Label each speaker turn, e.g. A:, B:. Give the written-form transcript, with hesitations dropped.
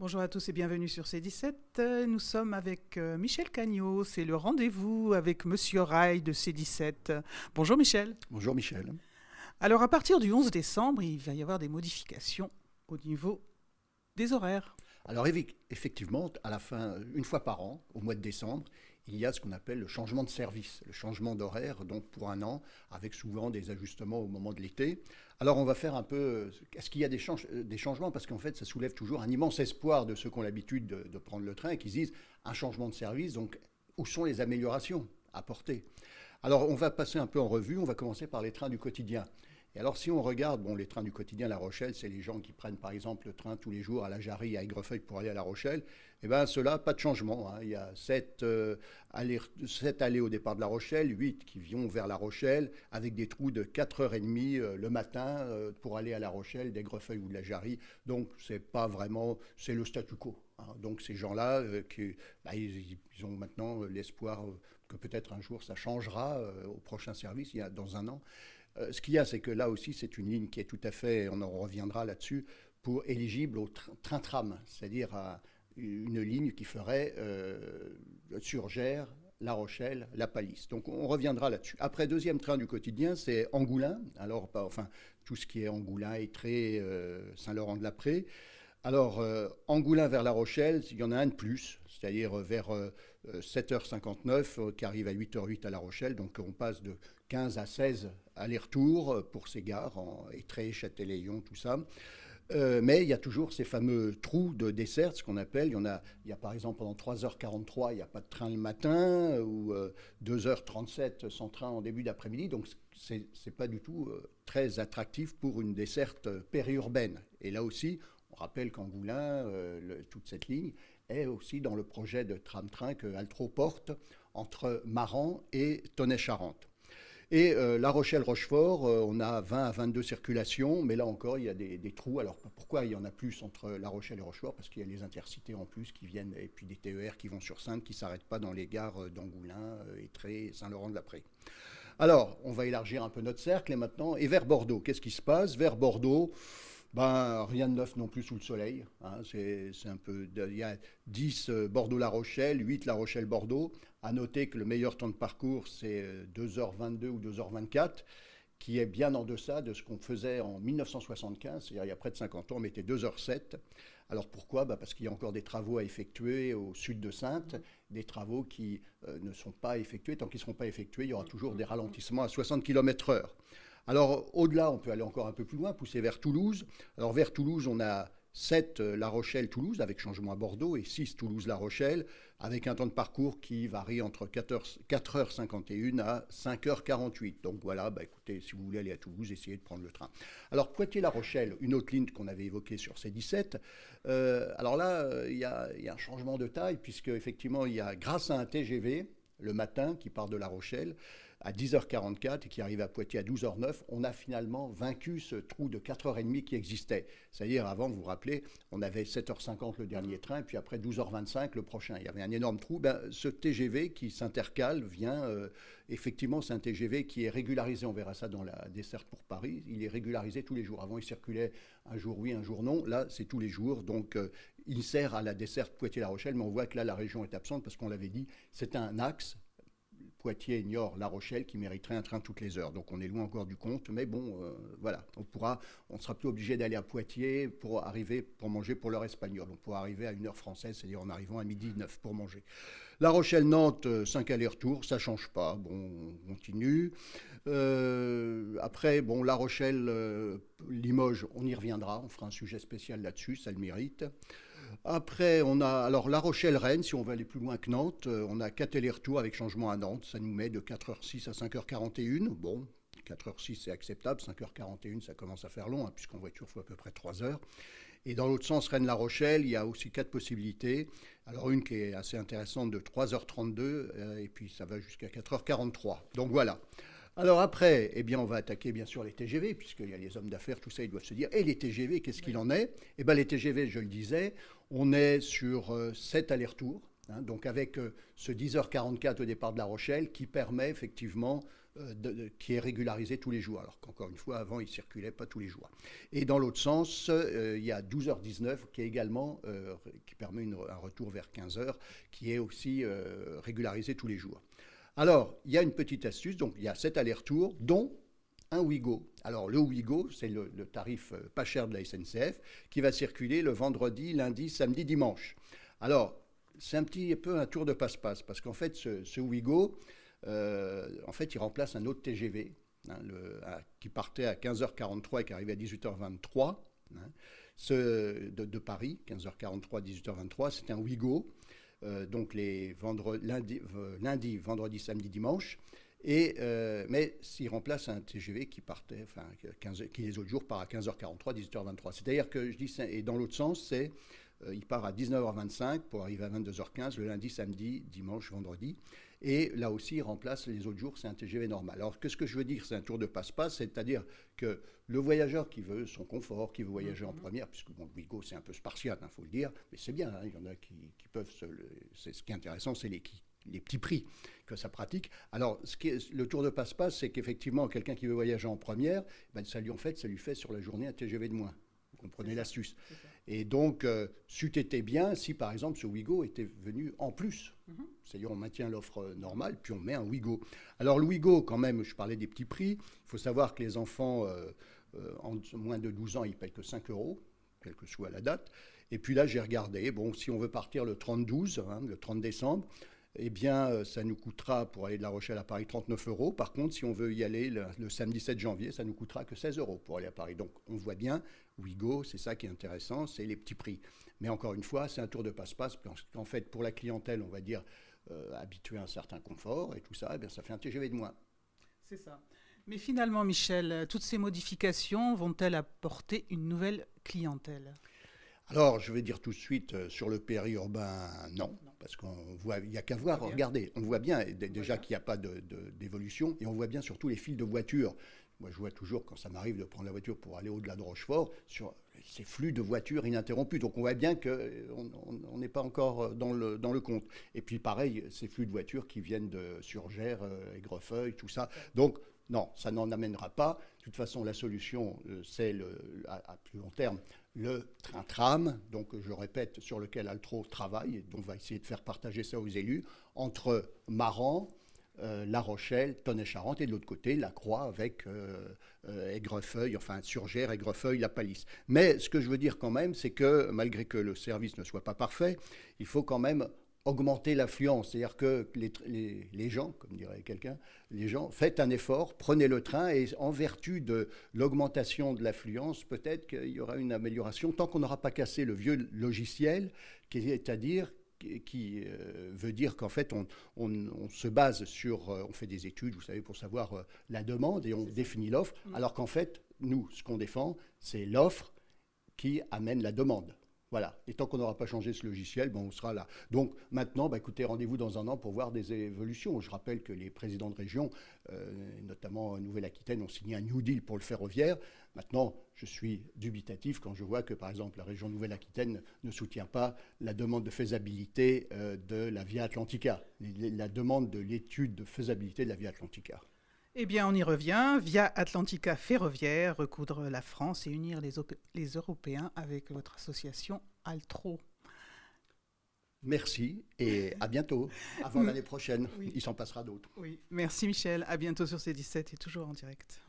A: Bonjour à tous et bienvenue sur C17. Nous sommes avec Michel Cagnot. C'est le rendez-vous avec Monsieur Rail de C17. Bonjour Michel.
B: Bonjour Michel.
A: Alors à partir du 11 décembre, il va y avoir des modifications au niveau des horaires.
B: Alors effectivement, à la fin, une fois par an, au mois de décembre, il y a ce qu'on appelle le changement de service, le changement d'horaire, donc pour un an, avec souvent des ajustements au moment de l'été. Alors on va faire un peu, est-ce qu'il y a des changements? Parce qu'en fait, ça soulève toujours un immense espoir de ceux qui ont l'habitude de prendre le train et qui se disent un changement de service, donc où sont les améliorations apportées? Alors on va passer un peu en revue, on va commencer par les trains du quotidien. Et alors, si on regarde, bon, les trains du quotidien à La Rochelle, c'est les gens qui prennent par exemple le train tous les jours à la Jarry, à Aigrefeuille pour aller à La Rochelle. Eh bien, ceux-là, pas de changement, hein. Il y a 7 allées au départ de La Rochelle, 8 qui vont vers La Rochelle, avec des trous de 4h30 le matin pour aller à La Rochelle, d'Aigrefeuille ou de la Jarry. Donc, c'est pas vraiment, c'est le statu quo, hein. Donc, ces gens-là, ils ont maintenant l'espoir que peut-être un jour ça changera au prochain service, dans un an. Ce qu'il y a, c'est que là aussi, c'est une ligne qui est tout à fait, on en reviendra là-dessus, pour éligible au train-tram, c'est-à-dire une ligne qui ferait sur Gers, La Rochelle, La Palisse. Donc on reviendra là-dessus. Après, deuxième train du quotidien, c'est Angoulins. Alors, tout ce qui est Angoulins, Étré, Saint-Laurent-de-la-Prée. Alors, Angoulins vers La Rochelle, il y en a un de plus, c'est-à-dire vers 7h59, qui arrive à 8h08 à La Rochelle. Donc, on passe de 15 à 16 allers-retours pour ces gares, en Étré, Châtelet-Léon, tout ça. Mais il y a toujours ces fameux trous de dessert, ce qu'on appelle. Il y a par exemple pendant 3h43, il n'y a pas de train le matin, ou 2h37 sans train en début d'après-midi. Donc c'est pas du tout très attractif pour une desserte périurbaine. Et là aussi, on rappelle qu'Angoulins, toute cette ligne, est aussi dans le projet de tram-train que Altro porte entre Maran et Tonnet-Charente. Et La Rochelle-Rochefort, on a 20 à 22 circulations, mais là encore, il y a des trous. Alors pourquoi il y en a plus entre La Rochelle et Rochefort? Parce qu'il y a les intercités en plus qui viennent, et puis des TER qui vont sur Saintes, qui ne s'arrêtent pas dans les gares d'Angoulins, Étré, Saint-Laurent-de-la-Prée. Alors, on va élargir un peu notre cercle et maintenant, et vers Bordeaux, qu'est-ce qui se passe? Vers Bordeaux, rien de neuf non plus sous le soleil, hein. C'est un peu, il y a 10 Bordeaux-La Rochelle, 8 La Rochelle-Bordeaux. À noter que le meilleur temps de parcours, c'est 2h22 ou 2h24, qui est bien en deçà de ce qu'on faisait en 1975, c'est-à-dire il y a près de 50 ans, on mettait 2h07. Alors pourquoi? Parce qu'il y a encore des travaux à effectuer au sud de Saintes, des travaux qui ne sont pas effectués. Tant qu'ils ne seront pas effectués, il y aura toujours des ralentissements à 60 km/h. Alors au-delà, on peut aller encore un peu plus loin, pousser vers Toulouse. Alors vers Toulouse, on a 7 La Rochelle-Toulouse avec changement à Bordeaux et 6 Toulouse-La Rochelle avec un temps de parcours qui varie entre 4h51 à 5h48. Donc voilà, écoutez, si vous voulez aller à Toulouse, essayez de prendre le train. Alors Poitiers-La Rochelle, une autre ligne qu'on avait évoquée sur C17. Alors là, il y a un changement de taille puisque effectivement, il y a grâce à un TGV le matin qui part de La Rochelle à 10h44 et qui arrive à Poitiers à 12h09, on a finalement vaincu ce trou de 4h30 qui existait. C'est-à-dire, avant, vous vous rappelez, on avait 7h50 le dernier train, et puis après 12h25 le prochain. Il y avait un énorme trou. Ce TGV qui s'intercale vient, effectivement, c'est un TGV qui est régularisé. On verra ça dans la desserte pour Paris. Il est régularisé tous les jours. Avant, il circulait un jour oui, un jour non. Là, c'est tous les jours. Donc, il sert à la desserte Poitiers-La Rochelle, mais on voit que là, la région est absente parce qu'on l'avait dit, c'est un axe Poitiers, Niort, La Rochelle qui mériterait un train toutes les heures. Donc on est loin encore du compte, mais bon, voilà, on sera plus obligé d'aller à Poitiers pour manger pour l'heure espagnole. On pourra arriver à une heure française, c'est-à-dire en arrivant à midi 9 pour manger. La Rochelle-Nantes, 5 allers-retours, ça change pas. Bon, on continue. Après, La Rochelle, Limoges, on y reviendra, on fera un sujet spécial là-dessus, ça le mérite. Après, on a alors La Rochelle-Rennes, si on veut aller plus loin que Nantes, on a 4 allers-retours avec changement à Nantes. Ça nous met de 4h06 à 5h41. Bon, 4h06 c'est acceptable, 5h41 ça commence à faire long, hein, puisqu'en voiture il faut à peu près 3 heures. Et dans l'autre sens, Rennes-La Rochelle, il y a aussi 4 possibilités. Alors une qui est assez intéressante de 3h32, et puis ça va jusqu'à 4h43. Donc voilà. Alors après, on va attaquer bien sûr les TGV, puisqu'il y a les hommes d'affaires, tout ça, ils doivent se dire, et les TGV, qu'est-ce qu'il en est? Les TGV, je le disais, on est sur 7 allers-retours, hein, donc avec ce 10h44 au départ de La Rochelle, qui permet effectivement qui est régularisé tous les jours, alors qu'encore une fois, avant, il ne circulait pas tous les jours. Et dans l'autre sens, il y a 12h19 qui est également, qui permet un retour vers 15h, qui est aussi régularisé tous les jours. Alors, il y a une petite astuce, donc il y a 7 allers-retours, dont un Ouigo. Alors, le Ouigo, c'est le tarif pas cher de la SNCF, qui va circuler le vendredi, lundi, samedi, dimanche. Alors, c'est un petit peu un tour de passe-passe, parce qu'en fait, ce Ouigo, en fait, il remplace un autre TGV qui partait à 15h43 et qui arrivait à 18h23 de Paris, 15h43, 18h23. C'était un Ouigo, donc les lundi, vendredi, samedi, dimanche. Mais s'il remplace un TGV qui partait, qui les autres jours part à 15h43, 18h23. C'est-à-dire que je dis, et dans l'autre sens, il part à 19h25 pour arriver à 22h15 le lundi, samedi, dimanche, vendredi. Et là aussi, il remplace les autres jours, c'est un TGV normal. Alors, qu'est-ce que je veux dire? C'est un tour de passe-passe, c'est-à-dire que le voyageur qui veut son confort, qui veut voyager en première, puisque bon, le Ouigo, c'est un peu spartiate, il faut le dire, mais c'est bien, il y en a qui peuvent ce qui est intéressant, c'est les petits prix que ça pratique. Alors, le tour de passe-passe, c'est qu'effectivement, quelqu'un qui veut voyager en première, ça lui fait sur la journée un TGV de moins. Vous comprenez l'astuce. Et donc, c'eût été bien si, par exemple, ce Ouigo était venu en plus. C'est-à-dire, on maintient l'offre normale, puis on met un Ouigo. Alors, le Ouigo, quand même, je parlais des petits prix. Il faut savoir que les enfants en moins de 12 ans, ils ne payent que 5 €, quelle que soit la date. Et puis là, j'ai regardé. Bon, si on veut partir le 30-12, le 30 décembre, eh bien, ça nous coûtera, pour aller de La Rochelle à Paris, 39 €. Par contre, si on veut y aller le samedi 7 janvier, ça nous coûtera que 16 € pour aller à Paris. Donc, on voit bien, Ouigo, c'est ça qui est intéressant, c'est les petits prix. Mais encore une fois, c'est un tour de passe-passe, parce qu'en fait, pour la clientèle, on va dire, habituée à un certain confort et tout ça, eh bien, ça fait un TGV de moins.
A: C'est ça. Mais finalement, Michel, toutes ces modifications vont-elles apporter une nouvelle clientèle?
B: Alors, je vais dire tout de suite, sur le périurbain, non, parce qu'on voit, il n'y a qu'à voir, regardez, on voit bien déjà qu'il n'y a pas d'évolution, et on voit bien surtout les files de voitures. Moi, je vois toujours, quand ça m'arrive de prendre la voiture pour aller au-delà de Rochefort, sur ces flux de voitures ininterrompus. Donc, on voit bien qu'on n'est pas encore dans le compte. Et puis, pareil, ces flux de voitures qui viennent de Surgères, Aigrefeuille, tout ça. Donc, non, ça n'en amènera pas. De toute façon, la solution, c'est à plus long terme, le train-tram, donc je répète, sur lequel Altro travaille, et dont on va essayer de faire partager ça aux élus, entre Maran, La Rochelle, Tonnet-Charente, et de l'autre côté, La Croix avec Aigrefeuille, enfin Surgères, Aigrefeuille, La Palisse. Mais ce que je veux dire quand même, c'est que malgré que le service ne soit pas parfait, il faut quand même augmenter l'affluence, c'est-à-dire que les gens, comme dirait quelqu'un, les gens, faites un effort, prenez le train, et en vertu de l'augmentation de l'affluence, peut-être qu'il y aura une amélioration, tant qu'on n'aura pas cassé le vieux logiciel, c'est-à-dire qui veut dire qu'en fait, on se base sur, on fait des études, vous savez, pour savoir la demande, et on définit l'offre, alors qu'en fait, nous, ce qu'on défend, c'est l'offre qui amène la demande. Voilà. Et tant qu'on n'aura pas changé ce logiciel, on sera là. Donc maintenant, écoutez, rendez-vous dans un an pour voir des évolutions. Je rappelle que les présidents de région, notamment Nouvelle-Aquitaine, ont signé un New Deal pour le ferroviaire. Maintenant, je suis dubitatif quand je vois que, par exemple, la région Nouvelle-Aquitaine ne soutient pas la demande de faisabilité de la Via Atlantica, la demande de l'étude de faisabilité de la Via Atlantica.
A: Eh bien, on y revient. Via Atlantica Ferroviaire, recoudre la France et unir les Européens avec votre association Altro.
B: Merci et à bientôt. Avant l'année prochaine, il s'en passera d'autres.
A: Oui, merci Michel. À bientôt sur C17 et toujours en direct.